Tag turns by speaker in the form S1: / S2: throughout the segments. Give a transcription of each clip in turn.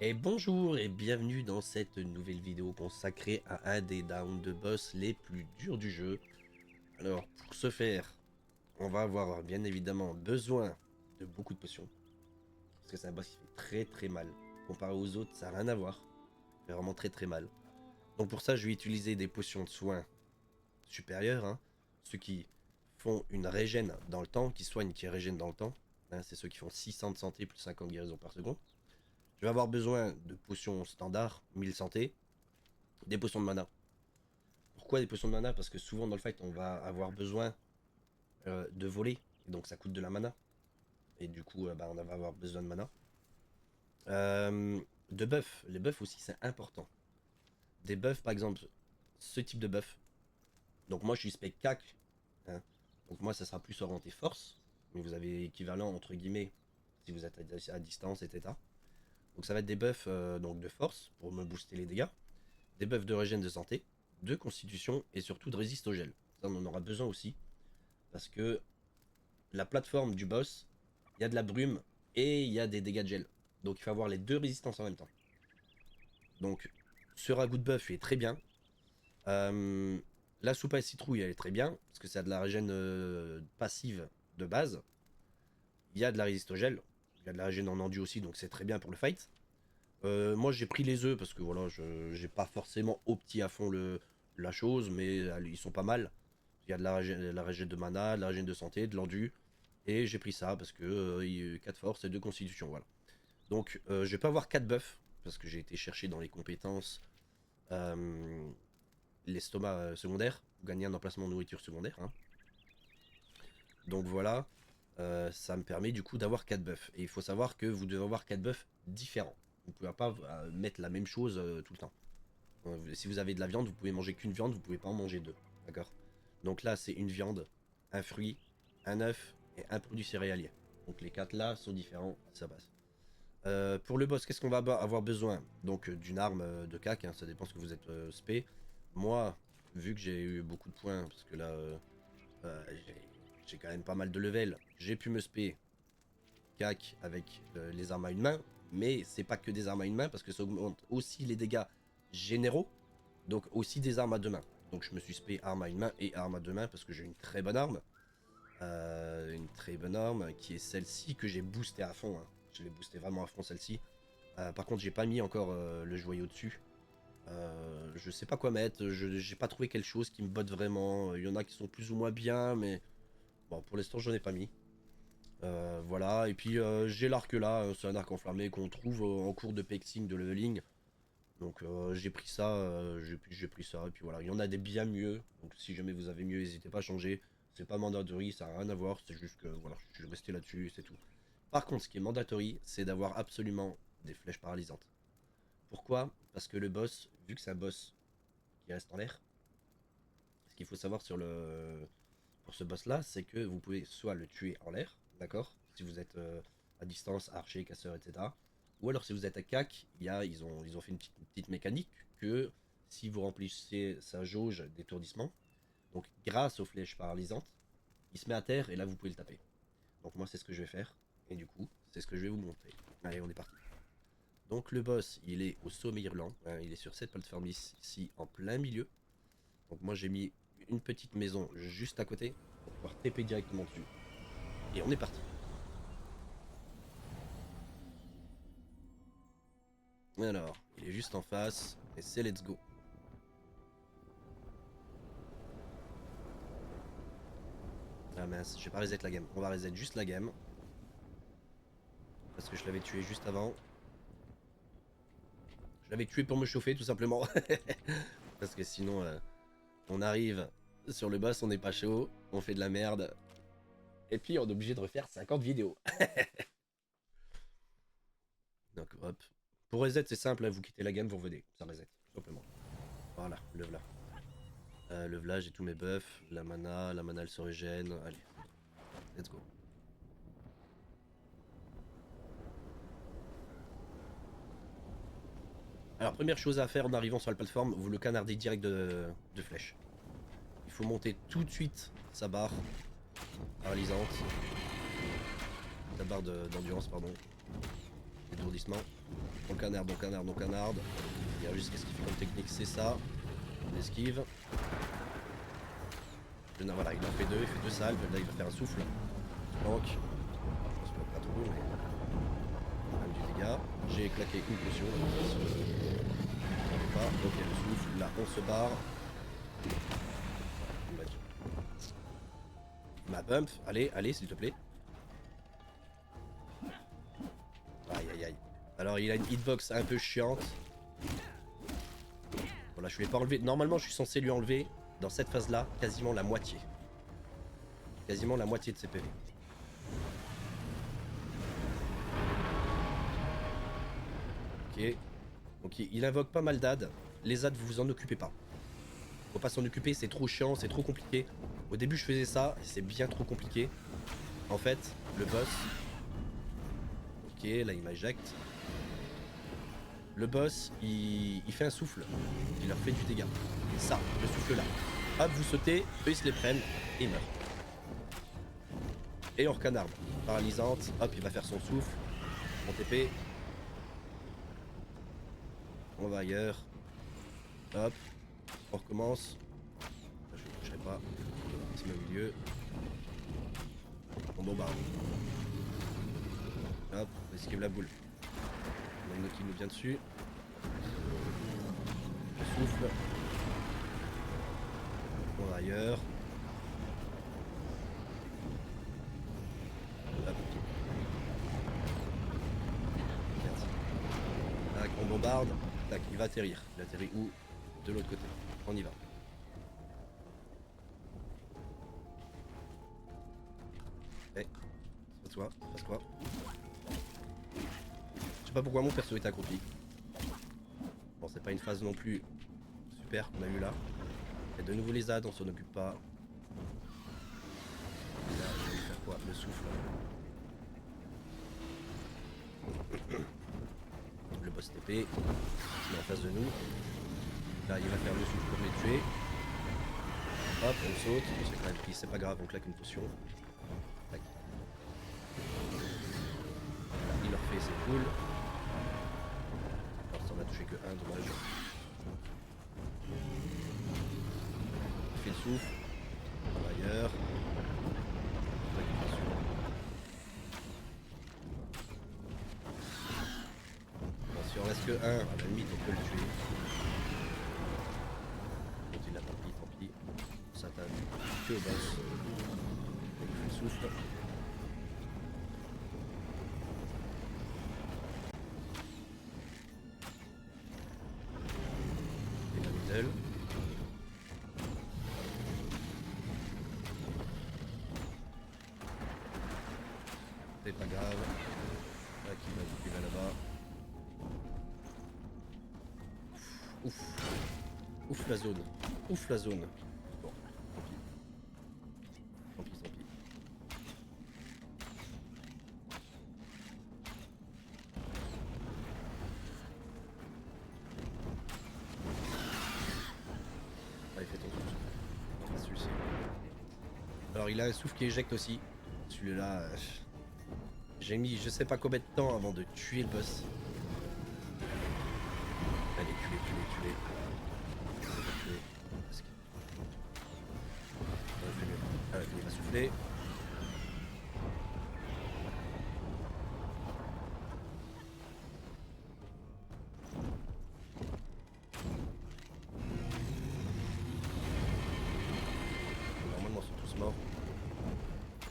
S1: Et bonjour et bienvenue dans cette nouvelle vidéo consacrée à un des downs de boss les plus durs du jeu. Alors pour ce faire, on va avoir bien évidemment besoin de beaucoup de potions. Parce que c'est un boss qui fait très mal. Comparé aux autres, ça n'a rien à voir. Il fait vraiment très mal. Donc pour ça, je vais utiliser des potions de soins supérieures. Ceux qui font une régène dans le temps, qui soignent, qui régènent dans le temps. C'est ceux qui font 600 de santé plus 50 guérisons par seconde. Je vais avoir besoin de potions standards, 1000 santé, des potions de mana. Pourquoi des potions de mana? Parce que souvent dans le fight, on va avoir besoin de voler, et donc ça coûte de la mana. Et du coup, on va avoir besoin de mana. De buffs, les buffs aussi c'est important. Des buffs, par exemple, ce type de buff. Donc moi je suis spec CAC, hein. Donc moi ça sera plus orienté force, mais vous avez équivalent entre guillemets si vous êtes à distance, etc. Donc ça va être des buffs donc de force pour me booster les dégâts, des buffs de régène de santé, de constitution et surtout de résiste au gel. Ça on en aura besoin aussi parce que la plateforme du boss, il y a de la brume et il y a des dégâts de gel. Donc il faut avoir les deux résistances en même temps. Donc ce ragoût de buff est très bien. Euh, la soupe à citrouille elle est très bien parce que ça a de la régène passive de base. Il y a de la résiste au gel. Il y a de la régène en endu aussi donc c'est très bien pour le fight. Moi j'ai pris les œufs parce que voilà, j'ai pas forcément opti à fond la chose, mais ils sont pas mal. Il y a de la régène de mana, de la régène de santé, de l'endu. Et j'ai pris ça parce que 4 force et 2 constitution, voilà. Donc je vais pas avoir 4 buffs, parce que j'ai été chercher dans les compétences euh, l'estomac secondaire, gagner un emplacement de nourriture secondaire, hein. Donc voilà, ça me permet du coup d'avoir 4 buffs. Et il faut savoir que vous devez avoir 4 buffs différents. Vous ne pouvez pas mettre la même chose tout le temps. Si vous avez de la viande, vous pouvez manger qu'une viande, vous pouvez pas en manger deux. D'accord. Donc là, c'est une viande, un fruit, un œuf et un produit céréalier. Donc les quatre là sont différents, ça passe. Pour le boss, qu'est-ce qu'on va avoir besoin? Donc d'une arme de cac, hein, ça dépend ce que vous êtes spé. Moi, vu que j'ai eu beaucoup de points, parce que là, j'ai quand même pas mal de level, j'ai pu me spé cac avec les armes à une main, mais c'est pas que des armes à une main parce que ça augmente aussi les dégâts généraux, donc aussi des armes à deux mains. Donc je me suis spé arme à une main et arme à deux mains parce que j'ai une très bonne arme qui est celle-ci que j'ai boosté à fond, hein. Je l'ai boosté vraiment à fond celle-ci. Par contre j'ai pas mis encore le joyau dessus. Je sais pas quoi mettre, j'ai pas trouvé quelque chose qui me botte vraiment. Il y en a qui sont plus ou moins bien, mais bon pour l'instant j'en ai pas mis. Voilà, et puis j'ai l'arc là, c'est un arc enflammé qu'on trouve en cours de pexing, de leveling. Donc j'ai pris ça, j'ai pris ça, et puis voilà, il y en a des bien mieux. Donc si jamais vous avez mieux, n'hésitez pas à changer. C'est pas mandatory, ça n'a rien à voir, c'est juste que voilà, je suis resté là-dessus et c'est tout. Par contre, ce qui est mandatory, c'est d'avoir absolument des flèches paralysantes. Pourquoi? Parce que le boss, vu que c'est un boss qui reste en l'air, ce qu'il faut savoir pour ce boss là, c'est que vous pouvez soit le tuer en l'air, d'accord? Si vous êtes à distance, archer, casseur, etc. Ou alors si vous êtes à CAC, ils ont fait une petite mécanique que si vous remplissez sa jauge d'étourdissement, donc grâce aux flèches paralysantes, il se met à terre et là vous pouvez le taper. Donc moi c'est ce que je vais faire. Et du coup, c'est ce que je vais vous montrer. Allez, on est parti. Donc le boss, il est au sommet Irland, hein, il est sur cette plateforme ici en plein milieu. Donc moi j'ai mis une petite maison juste à côté pour pouvoir TP directement dessus. Et on est parti. Alors, il est juste en face et c'est let's go. Ah mince, je vais pas reset la game. On va reset juste la game. Parce que je l'avais tué juste avant. Je l'avais tué pour me chauffer tout simplement. Parce que sinon, on arrive sur le boss, on n'est pas chaud, on fait de la merde. Et puis on est obligé de refaire 50 vidéos. Donc hop. Pour reset, c'est simple, hein, vous quittez la game, vous revenez. Ça reset, tout simplement. Voilà, le v'là. Le v'là, j'ai tous mes buffs. La mana elle se régène. Allez, let's go. Alors, première chose à faire en arrivant sur la plateforme, vous le canardez direct de flèches. Il faut monter tout de suite sa barre paralysante. Sa barre d'endurance, pardon. d'étourdissement. On canarde, on canarde, on canarde. Il y a juste qu'est-ce qu'il fait comme technique, c'est ça. On esquive. Voilà, il en fait deux, il fait deux salves. Là, il va faire un souffle. Donc, on se bloque pas trop, mais quand même du dégât. J'ai claqué une potion. Pas. Ok, le souffle. Là, on se barre. Ma bump, allez, allez, s'il te plaît. Aïe, aïe, aïe. Alors, il a une hitbox un peu chiante. Voilà, je lui ai pas enlevé. Normalement, je suis censé lui enlever, dans cette phase-là, quasiment la moitié. Quasiment la moitié de ses PV. Ok. Donc, il invoque pas mal d'AD. Les AD, vous vous en occupez pas. Faut pas s'en occuper, c'est trop chiant, c'est trop compliqué. Au début, je faisais ça, et c'est bien trop compliqué. En fait, le boss... Ok, là, il m'éjecte. Le boss, il fait un souffle. Il leur fait du dégât. Ça, le souffle là. Hop, vous sautez, eux ils se les prennent, et ils meurent. Et on recanarde. Paralysante, hop, il va faire son souffle. Mon TP. On va ailleurs. Hop, on recommence. Je ne toucherai pas. Il se met au milieu. On bombarde. Hop, on esquive la boule. On a une autre qui nous vient dessus. Je souffle. On va ailleurs. Hop. Merci. Tac, on bombarde. Tac, il va atterrir. Il atterrit où? De l'autre côté. On y va. Eh, passe-toi, passe-toi. Je sais pas pourquoi mon perso est accroupi. Bon, c'est pas une phase non plus super qu'on a eu là. Il y a de nouveau les ZAD, on s'en occupe pas. Et là, je vais faire quoi? Le souffle. Le boss TP. Il est en face de nous. Là, il va faire le souffle pour les tuer. Hop, on saute. On s'est quand même pris, c'est pas grave, on claque une potion. Tac. Il leur fait, c'est cool. Alors, ça en a touché que un, dommage. Il fait le souffle. On va ailleurs. Bon, si on reste que un, à la limite, on peut le tuer. Quand il l'a pas pris, tant pis. On s'attaque que au boss. Il fait le souffle. Et la middle. C'est pas grave. Là, qui va là-bas. Ouf. Ouf la zone. Ouf la zone. Bon, tant pis. Tant pis, tant pis. Ah, il fait ton souffle. On va celui-ci. Alors, il a un souffle qui éjecte aussi. Celui-là... j'ai mis je sais pas combien de temps avant de tuer le boss. Allez, tuer. Il va souffler. Normalement, ils sont tous morts.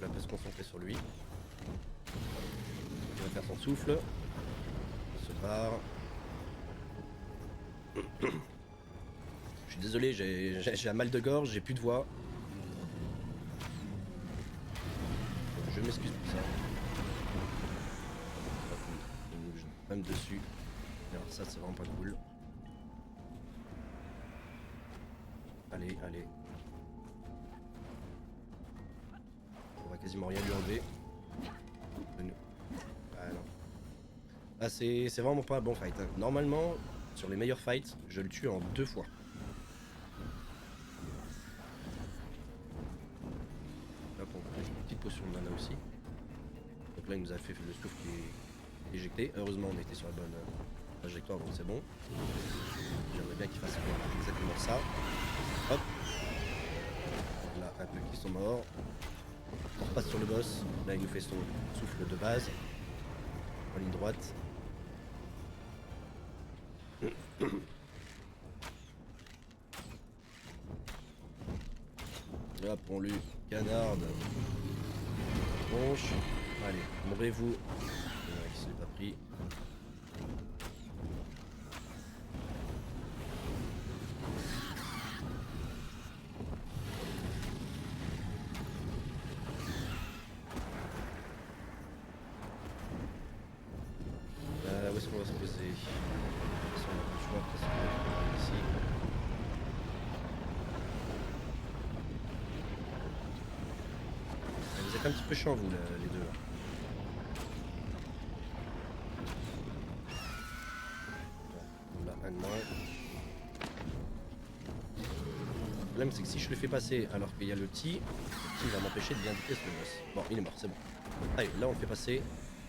S1: Là, on peut se concentrer sur lui. Il va faire son souffle. Il se barre. Je suis désolé, j'ai un mal de gorge, j'ai plus de voix. Je m'excuse pour ça. Même dessus. Alors ça c'est vraiment pas cool. Allez. On va quasiment rien lui enlever. Ah non. Ah c'est vraiment pas un bon fight. Hein. Normalement, sur les meilleurs fights, je le tue en 2 fois. Là, on a une petite potion de mana aussi. Donc là, il nous a fait le souffle qui est éjecté. Heureusement, on était sur la bonne trajectoire, donc c'est bon. J'aimerais bien qu'il fasse exactement ça. Hop. Là, un peu qui sont morts. On repasse sur le boss. Là, il nous fait son souffle de base. En ligne droite. Hop, on lui canarde. Tronche. Allez, mourrez-vous. Il y en a qui se l'est pas pris. Où est-ce qu'on va se poser? De toute façon, on a pas le choix, parce qu'on va ici. Vous êtes un petit peu chiants, vous, les deux là. Bon, là, un de moins. Le problème, c'est que si je le fais passer alors qu'il y a le petit va m'empêcher de bien buter ce boss. Bon, il est mort, c'est bon. Allez, là, on le fait passer.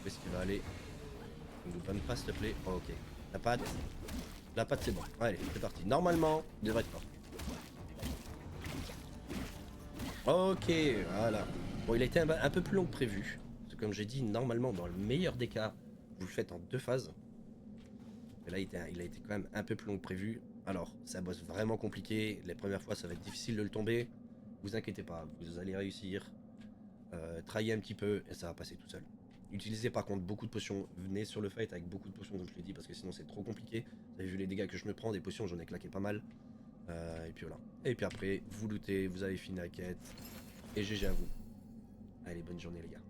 S1: Où est-ce qu'il va aller? Ne nous banne pas, s'il te plaît. Oh, ok. La patte. La patte, c'est bon. Allez, c'est parti. Normalement, il devrait être mort. Ok, voilà. Bon, il a été un peu plus long que prévu. Parce que comme j'ai dit, normalement, dans le meilleur des cas, vous le faites en 2 phases. Mais là, il a été quand même un peu plus long que prévu. Alors, c'est un boss vraiment compliqué. Les premières fois, ça va être difficile de le tomber. Vous inquiétez pas, vous allez réussir. Trahir un petit peu et ça va passer tout seul. Utilisez par contre beaucoup de potions. Venez sur le fight avec beaucoup de potions, comme je l'ai dit, parce que sinon c'est trop compliqué. Vous avez vu les dégâts que je me prends, des potions, j'en ai claqué pas mal. Et puis voilà. Et puis après, vous lootez, vous avez fini la quête. Et GG à vous. Allez, bonne journée les gars.